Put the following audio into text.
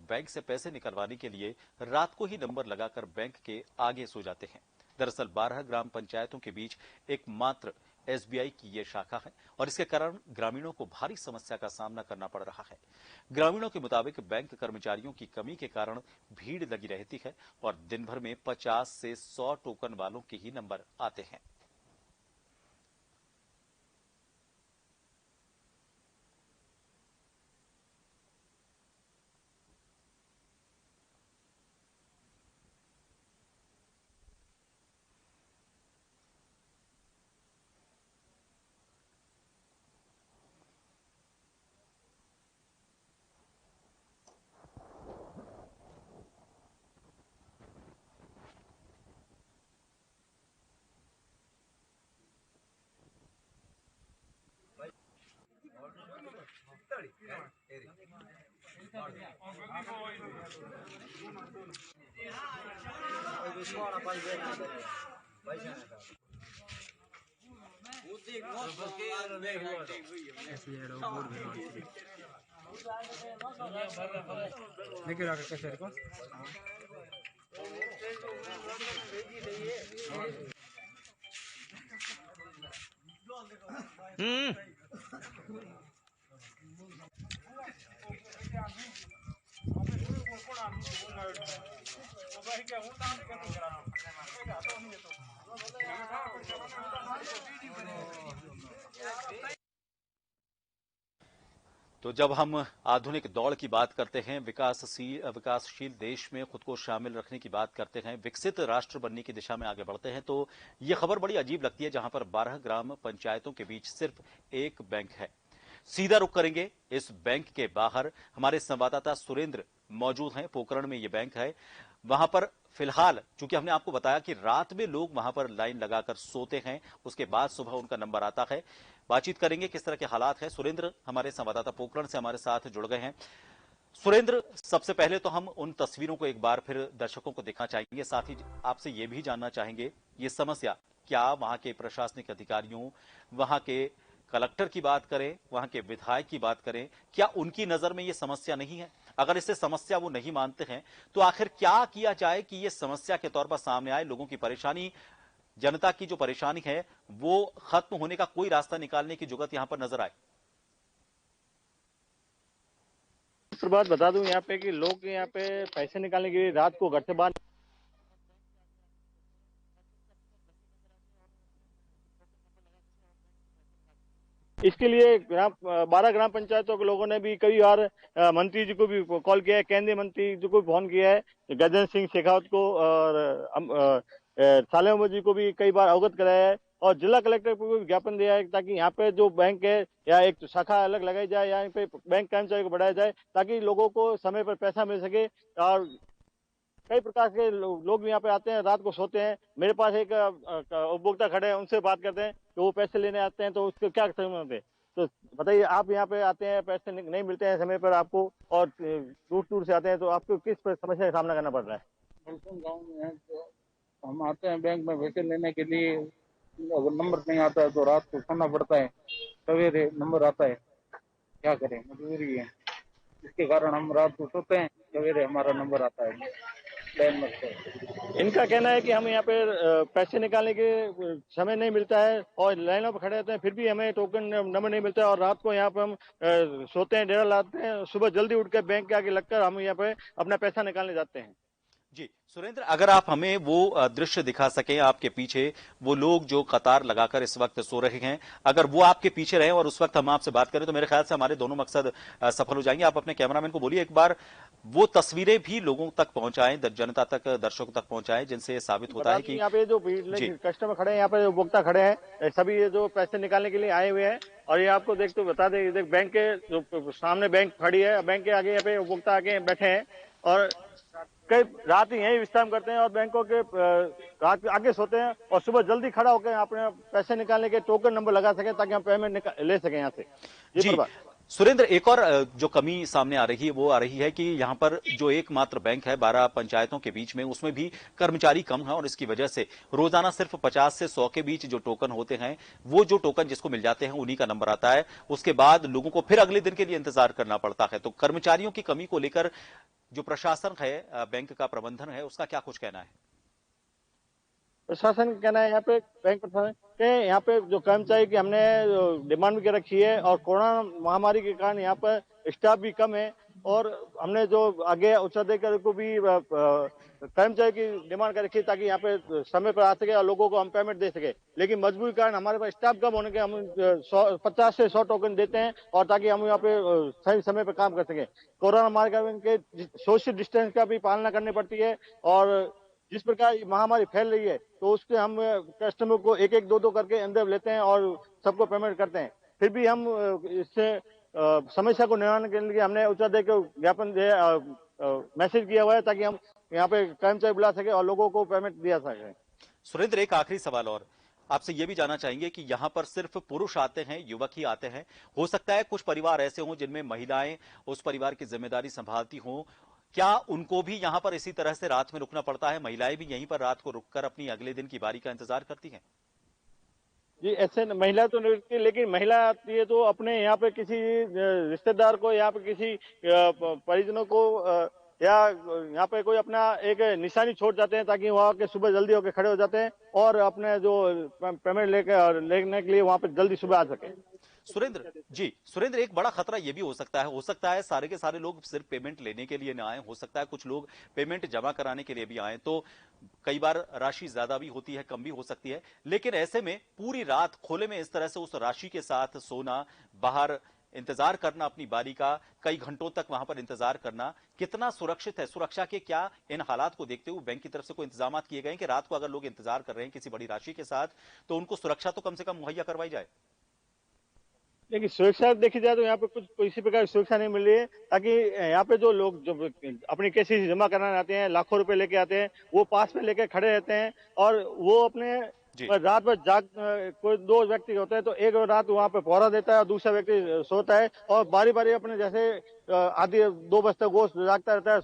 Bank से पैसे निकलवाने के लिए रात को ही नंबर लगाकर बैंक के आगे सो जाते हैं। दरअसल 12 ग्राम पंचायतों के बीच एकमात्र एसबीआई की ये शाखा है और इसके कारण ग्रामीणों को भारी समस्या का सामना करना पड़ रहा है। ग्रामीणों के मुताबिक बैंक कर्मचारियों की कमी के कारण भीड़ लगी रहती है और दिन भर में 50 से 100 टोकन वालों के ही नंबर आते हैं। तो जब हम आधुनिक दौड़ की बात करते हैं, विकासशील देश में खुद को शामिल रखने की बात करते हैं, विकसित राष्ट्र बनने की दिशा में आगे बढ़ते हैं, तो ये खबर बड़ी अजीब लगती है जहां पर 12 ग्राम पंचायतों के बीच सिर्फ एक बैंक है। सीधा रुख करेंगे इस बैंक के बाहर। हमारे संवाददाता सुरेंद्र मौजूद हैं। पोकरण में ये बैंक है। वहां पर फिलहाल चूंकि हमने आपको बताया कि रात में लोग वहां पर लाइन लगाकर सोते हैं, उसके बाद सुबह उनका नंबर आता है। बातचीत करेंगे किस तरह के हालात हैं। सुरेंद्र हमारे संवाददाता पोकरण से हमारे साथ जुड़ गए हैं। सुरेंद्र, सबसे पहले तो हम उन तस्वीरों को एक बार फिर दर्शकों को दिखाना चाहेंगे, साथ ही आपसे ये भी जानना चाहेंगे ये समस्या क्या वहां के प्रशासनिक अधिकारियों, वहां के कलेक्टर की बात करें, वहां के विधायक की बात करें, क्या उनकी नजर में ये समस्या नहीं है? अगर इसे समस्या वो नहीं मानते हैं तो आखिर क्या किया जाए कि ये समस्या के तौर पर सामने आए, लोगों की परेशानी, जनता की जो परेशानी है वो खत्म होने का कोई रास्ता निकालने की जुगत यहां पर नजर आए? बात बता दूं यहाँ पे कि लोग यहाँ पे पैसे निकालने के लिए रात को घर से बाहर इसके लिए 12 ग्राम पंचायतों के लोगों ने भी कई बार मंत्री जी को भी कॉल किया है, केंद्रीय मंत्री जी को फोन किया है, गजेंद्र सिंह शेखावत को और सालेम जी को भी कई बार अवगत कराया है और जिला कलेक्टर को भी ज्ञापन दिया है ताकि यहाँ पे जो बैंक है या एक शाखा अलग लगाई जाए, यहाँ पे बैंक कर्मचारी को बढ़ाया जाए ताकि लोगों को समय पर पैसा मिल सके। और कई प्रकार के लोग यहाँ पे आते हैं, रात को सोते हैं। मेरे पास एक उपभोक्ता खड़े हैं, उनसे बात करते हैं कि वो पैसे लेने आते हैं तो उसके क्या समझते हैं। तो बताइए, आप यहाँ पे आते हैं, पैसे नहीं मिलते हैं समय पर आपको और दूर दूर से आते हैं, तो आपको किस समस्या का सामना करना पड़ रहा है? गाँव में है तो हम आते हैं बैंक में पैसे लेने के लिए, अगर नंबर नहीं आता है तो रात को सोना पड़ता है, सवेरे नंबर आता है, क्या करें, मजबूरी है। इसके कारण हम रात को सोते हैं, सवेरे हमारा नंबर आता है। इनका कहना है कि हम यहाँ पे पैसे निकालने के समय नहीं मिलता है और लाइनों पर खड़े रहते हैं, फिर भी हमें टोकन नंबर नहीं मिलता है और रात को यहाँ पे हम सोते हैं, डेरा लाते हैं, सुबह जल्दी उठ के बैंक के आगे लगकर हम यहाँ पे अपना पैसा निकालने जाते हैं। जी सुरेंद्र, अगर आप हमें वो दृश्य दिखा सकें, आपके पीछे वो लोग जो कतार लगाकर इस वक्त सो रहे हैं, अगर वो आपके पीछे रहे और उस वक्त हम आपसे बात करें तो मेरे ख्याल से हमारे दोनों मकसद सफल हो जाएंगे। आप अपने कैमरामैन को बोलिए एक बार वो तस्वीरें भी लोगों तक पहुंचाएं, जनता तक, दर्शकों तक पहुंचाएं, जिनसे ये साबित होता है कि यहाँ पे जो कस्टमर खड़े हैं, यहाँ पे उपभोक्ता खड़े हैं, सभी ये जो पैसे निकालने के लिए आए हुए हैं और ये आपको बता दें, बैंक के जो सामने बैंक खड़ी है, बैंक के आगे यहाँ पे उपभोक्ता आगे बैठे हैं और कई रात ही यही विश्राम करते हैं और बैंकों के रात आगे सोते हैं और सुबह जल्दी खड़ा होकर अपने पैसे निकालने के टोकन नंबर लगा सके ताकि हम पेमेंट ले सकें यहाँ से। जी सुरेंद्र, एक और जो कमी सामने आ रही है वो आ रही है कि यहाँ पर जो एकमात्र बैंक है 12 पंचायतों के बीच में, उसमें भी कर्मचारी कम है और इसकी वजह से रोजाना सिर्फ 50 से 100 के बीच जो टोकन होते हैं, वो जो टोकन जिसको मिल जाते हैं उन्हीं का नंबर आता है। उसके बाद लोगों को फिर अगले दिन के लिए इंतजार करना पड़ता है। तो कर्मचारियों की कमी को लेकर जो प्रशासन है, बैंक का प्रबंधन है, उसका क्या कुछ कहना है? प्रशासन का कहना है यहाँ पे, बैंक प्रशासन के यहाँ पे जो कर्मचारी की हमने डिमांड भी कर रखी है और कोरोना महामारी के कारण यहाँ पर स्टाफ भी कम है और हमने जो आगे उच्च अधिकारी को भी कर्मचारी की डिमांड कर रखी है ताकि यहाँ पे समय पर आ सके और लोगों को हम पेमेंट दे सके। लेकिन मजबूरी के कारण हमारे पास स्टाफ कम होने के हम 50 से 100 टोकन देते हैं और ताकि हम यहाँ पे सही समय पर काम कर सकें। कोरोना महामारी के सोशल डिस्टेंस का भी पालना करनी पड़ती है और जिस प्रकार महामारी फैल रही है तो उसके हम कस्टमर को एक एक दो दो करके अंदर लेते हैं और सबको पेमेंट करते हैं। फिर भी हम इससे समस्या को निवारण के लिए हमने उच्चाधिकारी को ज्ञापन मैसेज किया हुआ है ताकि हम यहाँ पे कर्मचारी बुला सके और लोगों को पेमेंट दिया सके। सुरेंद्र, एक आखिरी सवाल और आपसे ये भी जानना चाहेंगे कि यहाँ पर सिर्फ पुरुष आते हैं, युवक ही आते हैं? हो सकता है कुछ परिवार ऐसे हों जिनमें महिलाएं उस परिवार की जिम्मेदारी संभालती हों, क्या उनको भी यहाँ पर इसी तरह से रात में रुकना पड़ता है? महिलाएं भी यहीं पर रात को रुककर अपनी अगले दिन की बारी का इंतजार करती हैं? जी, ऐसे महिला तो नहीं रुकती, लेकिन महिला आती है तो अपने यहाँ पे किसी रिश्तेदार को या पे किसी परिजनों को या यहाँ पे कोई अपना एक निशानी छोड़ जाते हैं ताकि वहाँ के सुबह जल्दी होके खड़े हो जाते हैं और अपने जो पेमेंट लेने के लिए वहाँ पे जल्दी सुबह आ सके। सुरेंद्र, एक बड़ा खतरा यह भी हो सकता है सारे के सारे लोग सिर्फ पेमेंट लेने के लिए ना आए, हो सकता है कुछ लोग पेमेंट जमा कराने के लिए भी आए, तो कई बार राशि ज्यादा भी होती है, कम भी हो सकती है। लेकिन ऐसे में पूरी रात खोले में इस तरह से उस राशि के साथ सोना, बाहर इंतजार करना अपनी बारी का, कई घंटों तक वहां पर इंतजार करना कितना सुरक्षित है? सुरक्षा के क्या इन हालात को देखते हुए बैंक की तरफ से कोई इंतजाम किए गए कि रात को अगर लोग इंतजार कर रहे हैं किसी बड़ी राशि के साथ, तो उनको सुरक्षा तो कम से कम मुहैया करवाई जाए? देखिए, सुरक्षा देखी जाए तो यहाँ पे कुछ किसी प्रकार की सुरक्षा नहीं मिल रही है ताकि यहाँ पे जो लोग जो अपनी केसीसी जमा कराने आते हैं, लाखों रुपए लेके आते हैं, वो पास में लेके खड़े रहते हैं और वो अपने रात भर कोई दो व्यक्ति होते हैं तो एक रात वहाँ पे पहरा देता है और दूसरा व्यक्ति सोता है और बारी बारी अपने जैसे आधी 2 बजे तक वो जागता रहता है।